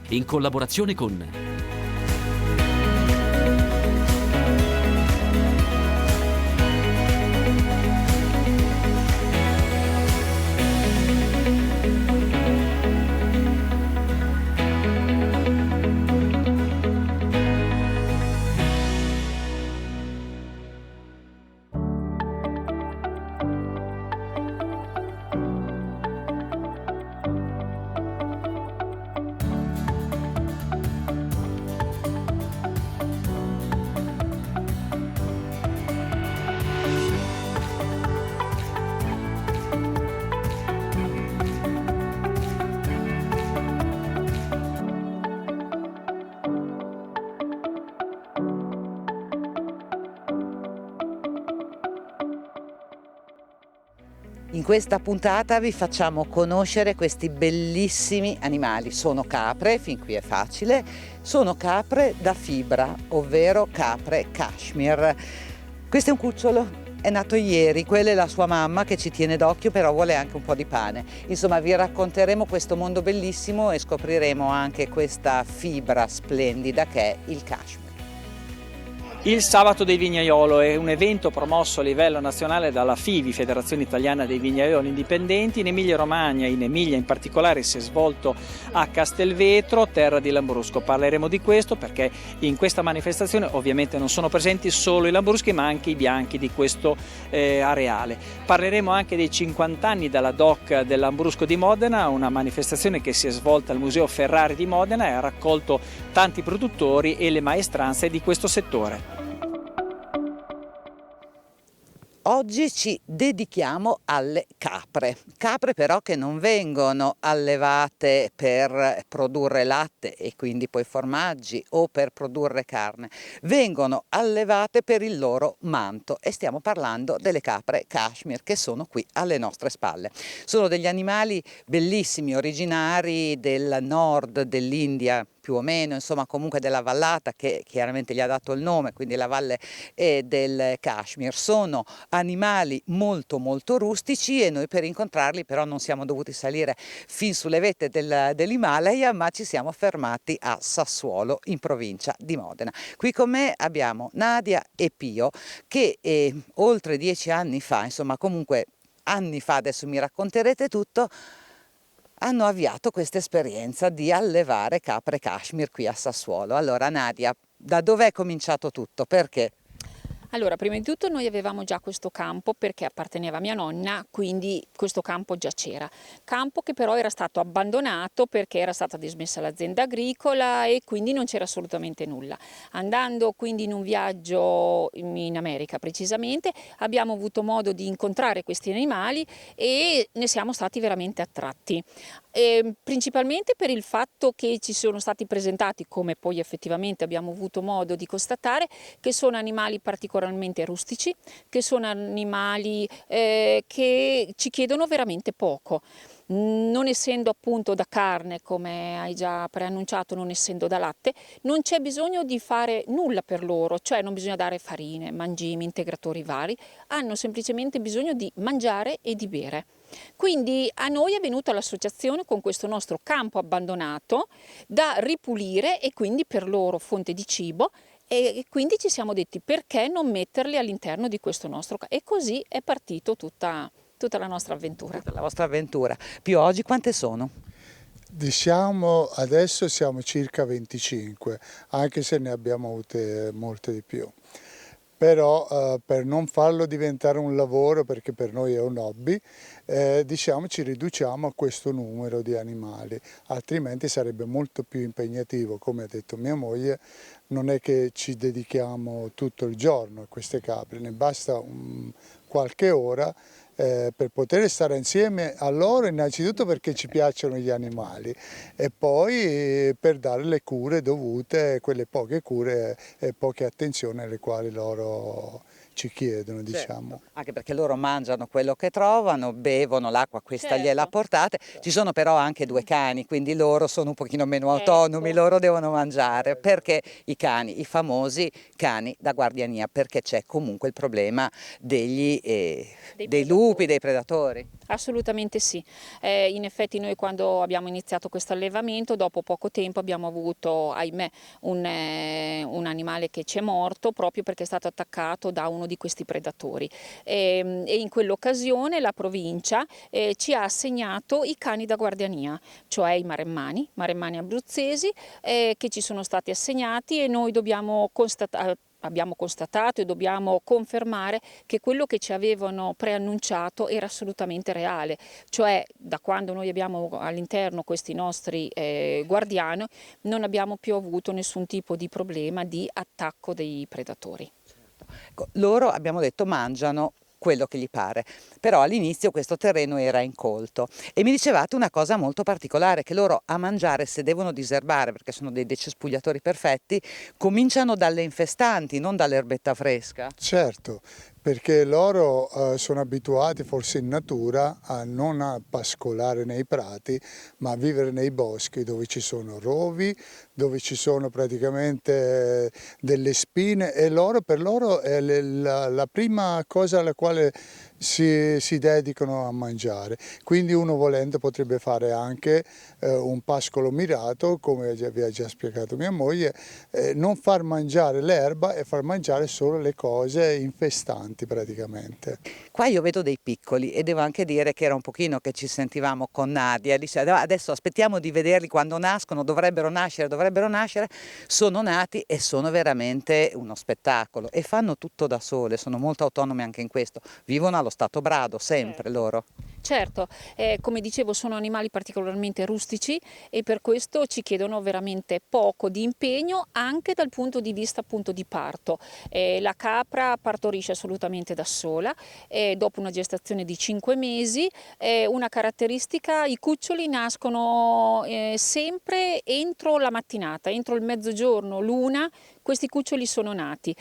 in collaborazione con In questa puntata vi facciamo conoscere questi bellissimi animali. Sono capre, fin qui è facile, sono capre da fibra, ovvero capre Kashmir. Questo è un cucciolo, è nato ieri, quella è la sua mamma che ci tiene d'occhio, però vuole anche un po' di pane. Insomma, vi racconteremo questo mondo bellissimo e scopriremo anche questa fibra splendida che è il Kashmir. Il Sabato dei Vignaiolo è un evento promosso a livello nazionale dalla FIVI, Federazione Italiana dei Vignaioli Indipendenti. In Emilia-Romagna, in Emilia in particolare, si è svolto a Castelvetro, terra di Lambrusco. Parleremo di questo perché in questa manifestazione ovviamente non sono presenti solo i lambruschi ma anche i bianchi di questo areale. Parleremo anche dei 50 anni dalla DOC del Lambrusco di Modena, una manifestazione che si è svolta al Museo Ferrari di Modena e ha raccolto tanti produttori e le maestranze di questo settore. Oggi ci dedichiamo alle capre però che non vengono allevate per produrre latte e quindi poi formaggi o per produrre carne, vengono allevate per il loro manto e stiamo parlando delle capre Kashmir che sono qui alle nostre spalle. Sono degli animali bellissimi, originari del nord dell'India, più o meno, insomma comunque della vallata che chiaramente gli ha dato il nome, quindi la valle del Kashmir. Sono animali molto rustici e noi per incontrarli però non siamo dovuti salire fin sulle vette dell'Himalaya, ma ci siamo fermati a Sassuolo in provincia di Modena. Qui con me abbiamo Nadia e Pio che oltre 10 anni fa, insomma comunque anni fa, adesso mi racconterete tutto, hanno avviato questa esperienza di allevare capre Kashmir qui a Sassuolo. Allora Nadia, da dove è cominciato tutto? Perché? Allora, prima di tutto noi avevamo già questo campo perché apparteneva a mia nonna, quindi questo campo già c'era. Campo che però era stato abbandonato perché era stata dismessa l'azienda agricola e quindi non c'era assolutamente nulla. Andando quindi in un viaggio in America precisamente, abbiamo avuto modo di incontrare questi animali e ne siamo stati veramente attratti. Principalmente per il fatto che ci sono stati presentati, come poi effettivamente abbiamo avuto modo di constatare, che sono animali particolarmente rustici, che sono animali che ci chiedono veramente poco. Non essendo appunto da carne, come hai già preannunciato, non essendo da latte, non c'è bisogno di fare nulla per loro, cioè non bisogna dare farine, mangimi, integratori vari, hanno semplicemente bisogno di mangiare e di bere. Quindi a noi è venuta l'associazione con questo nostro campo abbandonato da ripulire e quindi per loro fonte di cibo e quindi ci siamo detti perché non metterli all'interno di questo nostro campo e così è partito tutta la nostra avventura. Tutta la vostra avventura. Pio, oggi quante sono? Diciamo adesso siamo circa 25, anche se ne abbiamo avute molte di più. Però per non farlo diventare un lavoro, perché per noi è un hobby, diciamo ci riduciamo a questo numero di animali, altrimenti sarebbe molto più impegnativo. Come ha detto mia moglie, non è che ci dedichiamo tutto il giorno a queste capre, ne basta qualche ora per poter stare insieme a loro, innanzitutto perché ci piacciono gli animali e poi per dare le cure dovute, quelle poche cure e poche attenzioni alle quali loro ci chiedono, diciamo. Anche perché loro mangiano quello che trovano, bevono l'acqua, questa Certo. gliela portate. Ci sono però anche 2 cani, quindi loro sono un pochino meno autonomi, Ecco. loro devono mangiare. Perché i cani, i famosi cani da guardiania, perché c'è comunque il problema dei lupi, dei predatori. Assolutamente sì. In effetti noi quando abbiamo iniziato questo allevamento, dopo poco tempo abbiamo avuto, ahimè, un animale che ci è morto proprio perché è stato attaccato da uno di questi predatori. E in quell'occasione la provincia ci ha assegnato i cani da guardiania, cioè i maremmani abruzzesi che ci sono stati assegnati, e noi abbiamo constatato e dobbiamo confermare che quello che ci avevano preannunciato era assolutamente reale, cioè da quando noi abbiamo all'interno questi nostri guardiani non abbiamo più avuto nessun tipo di problema di attacco dei predatori. Loro, abbiamo detto, mangiano quello che gli pare, però all'inizio questo terreno era incolto e mi dicevate una cosa molto particolare, che loro a mangiare, se devono diserbare, perché sono dei decespugliatori perfetti, cominciano dalle infestanti, non dall'erbetta fresca. Certo, perché loro sono abituati forse in natura a non a pascolare nei prati, ma a vivere nei boschi dove ci sono rovi, dove ci sono praticamente delle spine, e per loro è la prima cosa alla quale si dedicano a mangiare. Quindi uno volendo potrebbe fare anche un pascolo mirato, come vi ha già spiegato mia moglie, non far mangiare l'erba e far mangiare solo le cose infestanti praticamente. Qua io vedo dei piccoli e devo anche dire che era un pochino che ci sentivamo con Nadia, diceva adesso aspettiamo di vederli quando nascono, dovrebbero nascere, sono nati e sono veramente uno spettacolo e fanno tutto da sole, sono molto autonomi anche in questo, vivono allo stato brado sempre loro. Certo, come dicevo sono animali particolarmente rustici e per questo ci chiedono veramente poco di impegno anche dal punto di vista appunto di parto. La capra partorisce assolutamente da sola, dopo una gestazione di 5 mesi, una caratteristica: i cuccioli nascono sempre entro la mattinata, entro il mezzogiorno, l'una. Questi cuccioli sono nati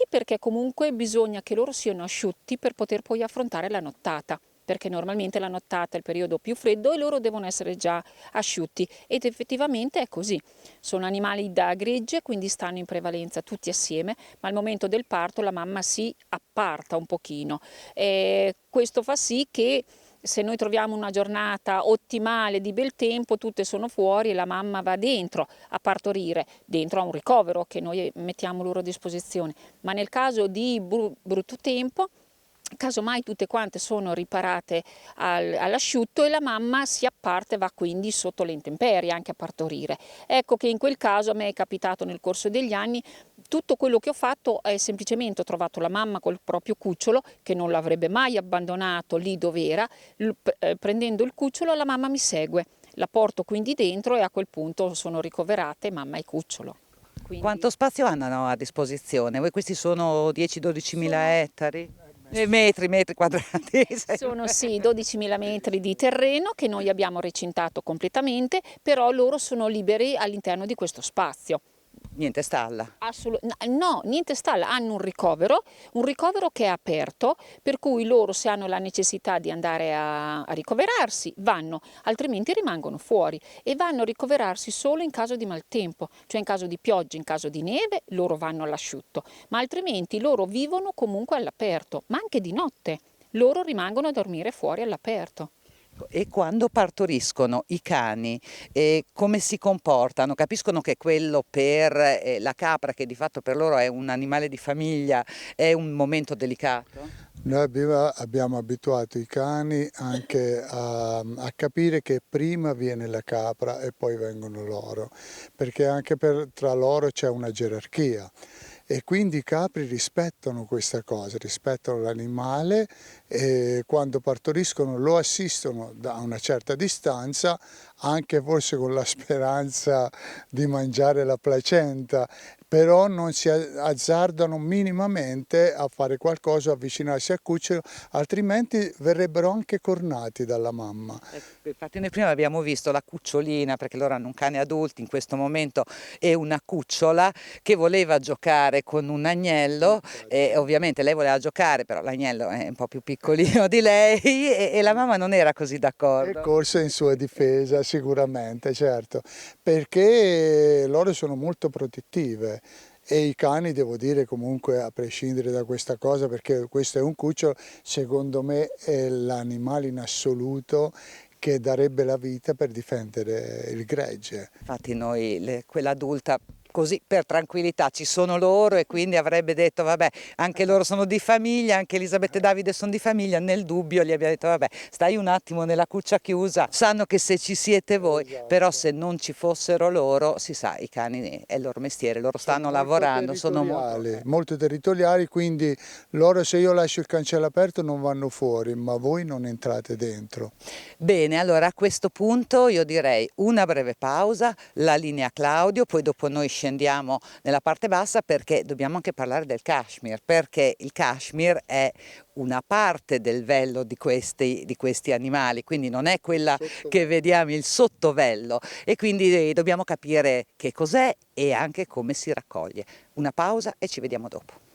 perché comunque bisogna che loro siano asciutti per poter poi affrontare la nottata, perché normalmente la nottata è il periodo più freddo e loro devono essere già asciutti, ed effettivamente è così. Sono animali da gregge, quindi stanno in prevalenza tutti assieme, ma al momento del parto la mamma si apparta un pochino. Questo fa sì che se noi troviamo una giornata ottimale di bel tempo, tutte sono fuori e la mamma va dentro a partorire, dentro a un ricovero che noi mettiamo loro a disposizione, ma nel caso di brutto tempo, casomai tutte quante sono riparate all'asciutto e la mamma si apparta e va quindi sotto le intemperie anche a partorire. Ecco che in quel caso a me è capitato nel corso degli anni, tutto quello che ho fatto è semplicemente ho trovato la mamma col proprio cucciolo che non l'avrebbe mai abbandonato lì dove era, prendendo il cucciolo la mamma mi segue, la porto quindi dentro e a quel punto sono ricoverate mamma e cucciolo. Quindi... Quanto spazio hanno a disposizione? Questi sono 10-12 mila ettari? Metri quadrati? Sono sì 12.000 metri di terreno che noi abbiamo recintato completamente, però loro sono liberi all'interno di questo spazio. Niente stalla? No, niente stalla, hanno un ricovero che è aperto, per cui loro se hanno la necessità di andare a ricoverarsi vanno, altrimenti rimangono fuori e vanno a ricoverarsi solo in caso di maltempo, cioè in caso di pioggia, in caso di neve loro vanno all'asciutto, ma altrimenti loro vivono comunque all'aperto, ma anche di notte loro rimangono a dormire fuori all'aperto. E quando partoriscono i cani, come si comportano? Capiscono che quello per la capra, che di fatto per loro è un animale di famiglia, è un momento delicato? Noi abbiamo abituato i cani anche a capire che prima viene la capra e poi vengono loro, perché anche tra loro c'è una gerarchia. E quindi i capri rispettano questa cosa, rispettano l'animale e quando partoriscono lo assistono da una certa distanza anche forse con la speranza di mangiare la placenta, però non si azzardano minimamente a fare qualcosa, avvicinarsi al cucciolo, altrimenti verrebbero anche cornati dalla mamma. Infatti noi prima abbiamo visto la cucciolina, perché loro hanno un cane adulto in questo momento e una cucciola che voleva giocare con un agnello e ovviamente lei voleva giocare, però l'agnello è un po' più piccolino di lei e la mamma non era così E d'accordo. corse in sua difesa sicuramente, certo, perché loro sono molto protettive e i cani, devo dire, comunque, a prescindere da questa cosa, perché questo è un cucciolo, secondo me è l'animale in assoluto che darebbe la vita per difendere il gregge. Infatti noi, quella adulta, così per tranquillità, ci sono loro e quindi avrebbe detto vabbè, anche loro sono di famiglia, anche Elisabetta e Davide sono di famiglia, nel dubbio gli abbiamo detto vabbè, stai un attimo nella cuccia chiusa, sanno che se ci siete voi, Esatto. però se non ci fossero loro, si sa, i cani è il loro mestiere, loro stanno lavorando, sono molto territoriali, quindi loro, se io lascio il cancello aperto, non vanno fuori, ma voi non entrate dentro. Bene, allora a questo punto io direi una breve pausa, la linea Claudio, poi dopo noi scendiamo nella parte bassa perché dobbiamo anche parlare del cashmere, perché il cashmere è una parte del vello di questi animali, quindi non è quella che vediamo, il sottovello, e quindi dobbiamo capire che cos'è e anche come si raccoglie. Una pausa e ci vediamo dopo.